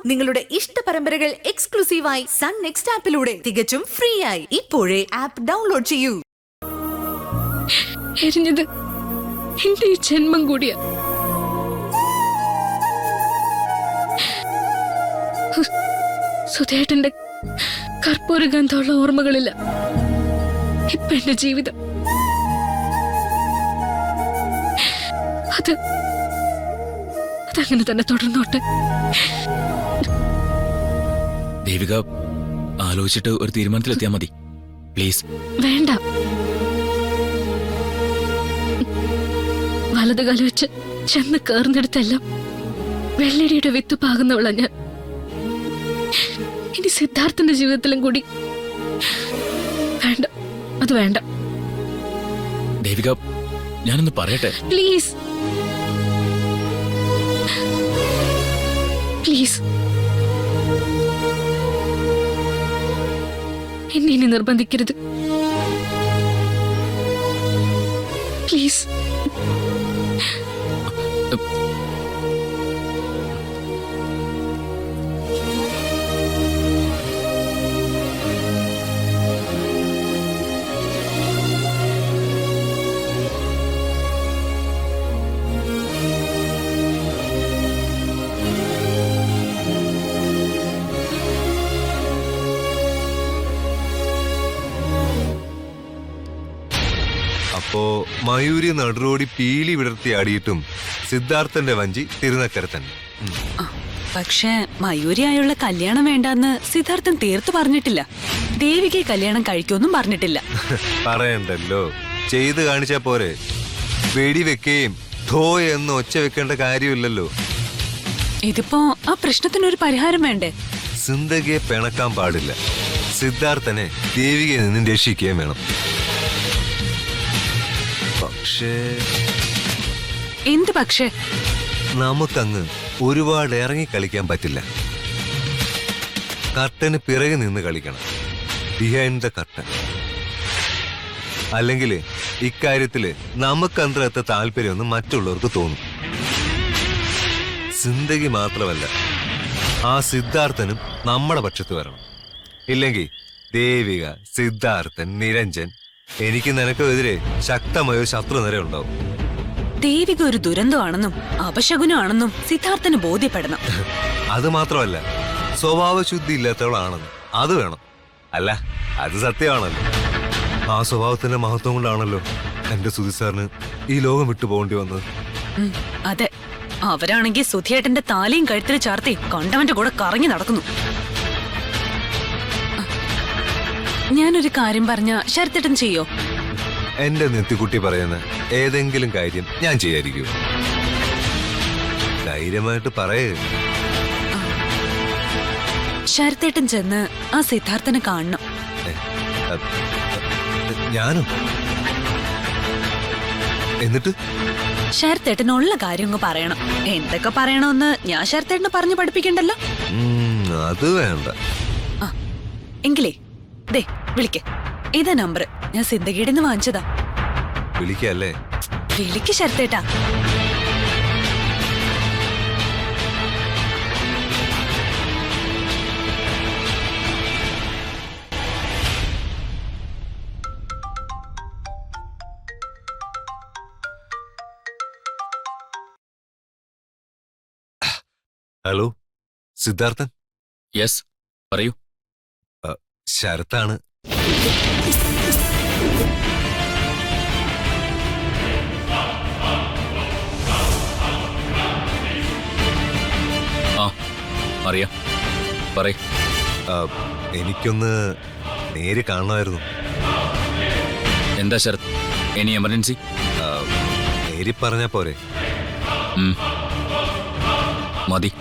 നിങ്ങളുടെ ഇഷ്ട പരമ്പരകൾ എക്സ്ക്ലൂസീവായി സൺ നെക്സ്റ്റ് ആപ്പിലൂടെ തികച്ചും ഫ്രീ ആയി. ഇപ്പോഴേ ആപ്പ് ഡൗൺലോഡ് ചെയ്യൂ. എരിഞ്ഞത് എന്റെ ഈ ജന്മം കൂടിയാ. സുധേട്ടന്റെ കർപ്പൂര ഗന്ധമുള്ള ഓർമ്മകളില്ല ഇപ്പൊ എന്റെ ജീവിതം. അതങ്ങനെ തന്നെ തുടർന്നോട്ടെ. ദേവിക, ആലോചിച്ചിട്ട് ഒരു തീരുമാനത്തിലെത്തിയാ മതി പ്ലീസ്. വേണ്ട, വലതുകാലം വെച്ച് ചെന്ന് കയറുന്നിടത്തെല്ലാം വെള്ളരിയുടെ വിത്ത് പാകുന്നവളാ ഞാൻ. ഇനി സിദ്ധാർത്ഥന്റെ ജീവിതത്തിലും കൂടി വേണ്ട, അത് വേണ്ട. ദേവിക, ഞാനൊന്ന് പറയട്ടെ പ്ലീസ് പ്ലീസ്. എന്നെ ഇനി നിർബന്ധിക്കരുത് പ്ലീസ്. അപ്പോ മയൂരി നടുറോടി പീലി വിടർത്തി ആടിയിട്ടും സിദ്ധാർത്ഥന്റെ വഞ്ചി തിരുനക്കര തന്നെ. പക്ഷേ മയൂരിയായുള്ള കല്യാണം വേണ്ടെന്ന് സിദ്ധാർത്ഥൻ തീർത്തു പറഞ്ഞിട്ടില്ല. ദേവിക്ക് കല്യാണം കഴിക്കുമെന്നും പറഞ്ഞിട്ടില്ല. പറയണ്ടല്ലോ, ചെയ്ത് കാണിച്ചാ പോരെ. വെടിവെക്കുകയും ധോ എന്ന് ഒച്ച വെക്കേണ്ട കാര്യമില്ലല്ലോ. ഇതിപ്പോ ആ പ്രശ്നത്തിനൊരു പരിഹാരം വേണ്ടേ? സിന്ധകയെ പിണക്കാൻ പാടില്ല. സിദ്ധാർത്ഥനെ ദേവികയെ നിന്നും രക്ഷിക്കുകയും വേണം. പക്ഷേ എന്ത് പക്ഷേ? നമുക്കങ്ങ് ഒരുപാട് ഇറങ്ങി കളിക്കാൻ പറ്റില്ല. കർട്ടന് പിറകെ നിന്ന് കളിക്കണം, ബിഹൈൻഡ് ദ കർട്ടൻ. അല്ലെങ്കിൽ ഇക്കാര്യത്തില് നമുക്കത്ര താല്പര്യമൊന്നും മറ്റുള്ളവർക്ക് തോന്നും. സിന്ധകി മാത്രമല്ല, ആ സിദ്ധാർത്ഥനും നമ്മുടെ പക്ഷത്ത് വരണം. ഇല്ലെങ്കിൽ ദേവിക, സിദ്ധാർത്ഥൻ, നിരഞ്ജൻ, എനിക്ക് നിനക്കെതിരെ ശക്തമായ ശത്രു നിര ഉണ്ടാവും. ദേവിക ഒരു ദുരന്തമാണെന്നും അപശകുനമാണെന്നും സിദ്ധാർത്ഥന് ബോധ്യപ്പെടണം. അത് മാത്രമല്ല, സ്വഭാവശുദ്ധി ഇല്ലാത്തവളാണെന്ന് അത് വേണം. അല്ല, അത് സത്യമാണല്ലോ. ആ സ്വഭാവത്തിന്റെ മഹത്വം കൊണ്ടാണല്ലോ എന്റെ സുധി സാറിന് ഈ ലോകം വിട്ടു പോകേണ്ടി വന്നത്. അതെ, അവരാണെങ്കിൽ സുധിയേട്ടന്റെ താലിയും കഴുത്തിൽ ചാർത്തി കണ്ടവന്റെ കൂടെ കറങ്ങി നടക്കുന്നു. ഞാനൊരു കാര്യം പറഞ്ഞ ശരത്തേട്ടൻ ചെയ്യോ? എന്റെ നെത്തിക്കുട്ടി പറയുന്ന ഏതെങ്കിലും കാര്യം ഞാൻ ചെയ്യാതിരിക്കും. ധൈര്യമായിട്ട് പറയേ. ശരത്തേട്ടൻ ചെന്ന് ആ സിദ്ധാർത്ഥനെ കാണണം. ഞാനും എന്നിട്ട് ശരത്തേട്ടനുള്ള കാര്യം അങ്ങ് പറയണം. എന്തൊക്കെ പറയണമെന്ന് ഞാൻ ശരത്തേട്ടനെ പറഞ്ഞു പഠിപ്പിക്കണ്ടല്ലോ. അത് വേണ്ട. എങ്കിലേ ദേ വിളിക്ക്. ഇതാ നമ്പർ, ഞാൻ സിന്ധഗിയുടെ നിന്ന് വാങ്ങിച്ചതാ. വിളിക്കല്ലേ? വിളിക്ക് ശരത്തേട്ടാ. ഹലോ സിദ്ധാർത്ഥൻ. യെസ്, പറയൂ. ശരത്താണ്. ആ, അറിയാം, പറയ്. എനിക്കൊന്ന് നേരി കാണണമായിരുന്നു. എന്താ ശരത്, എനി എമർജൻസി? നേരി പറഞ്ഞാ പോരെ? മതി.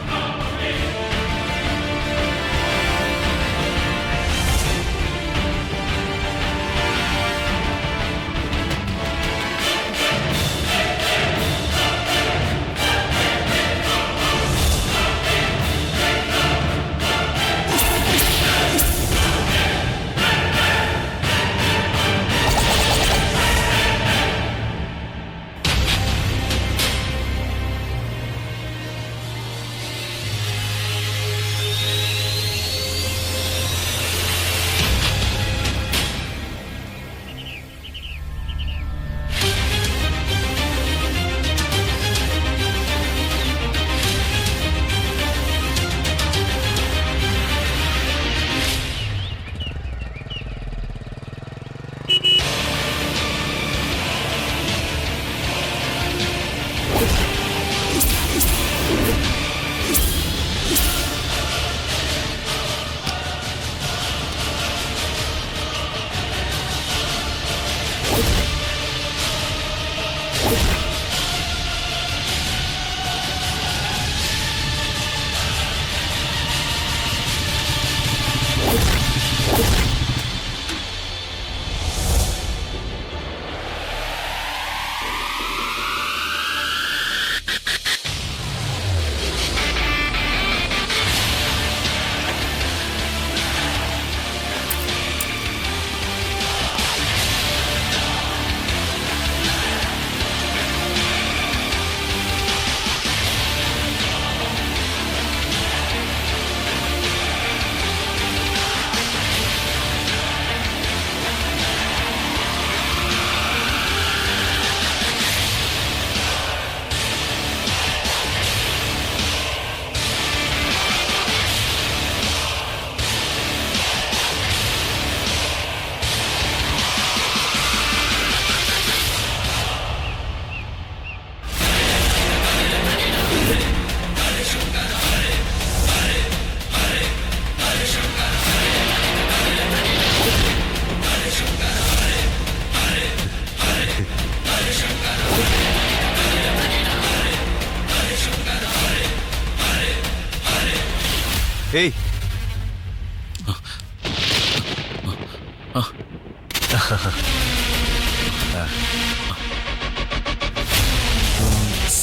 ഏയ്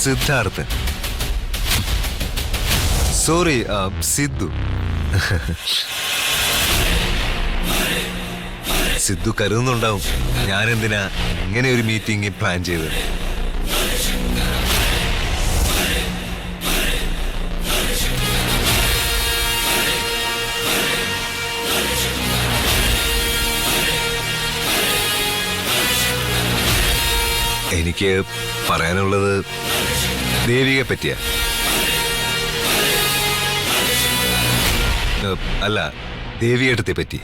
സിദ്ധാർത്ഥൻ. സോറി, സിദ്ധു. സിദ്ധു കരുതുന്നുണ്ടാവും ഞാൻ എന്തിനാ ഇങ്ങനെ ഒരു മീറ്റിംഗ് പ്ലാൻ ചെയ്തത്. എനിക്ക് പറയാനുള്ളത് ദേവികയെ പറ്റിയ, അല്ല, ദേവിയേട്ടത്തെ പറ്റി.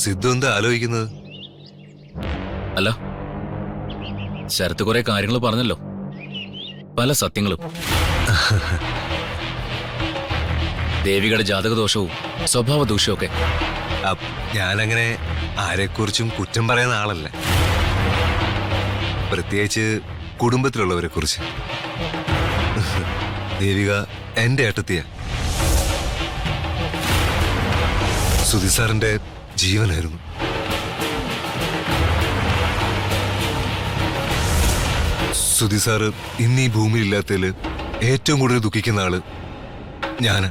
സിദ്ധു എന്താ ആലോചിക്കുന്നത്? അല്ല, ശരത്ത് കുറെ കാര്യങ്ങൾ പറഞ്ഞല്ലോ, പല സത്യങ്ങളും. ദേവികയുടെ ജാതകദോഷവും സ്വഭാവ ദൂഷ്യവും ഒക്കെ. ഞാനങ്ങനെ ആരെക്കുറിച്ചും കുറ്റം പറയുന്ന ആളല്ല, പ്രത്യേകിച്ച് കുടുംബത്തിലുള്ളവരെ കുറിച്ച്. ദേവിക എന്റെ ഏട്ടത്തിയ, സുധി സാറിന്റെ ജീവനായിരുന്നു. സുധി സാറ് ഇന്ന് ഈ ഭൂമിയിൽ ഇല്ലാത്തതിൽ ഏറ്റവും കൂടുതൽ ദുഃഖിക്കുന്ന ആള് ഞാന്.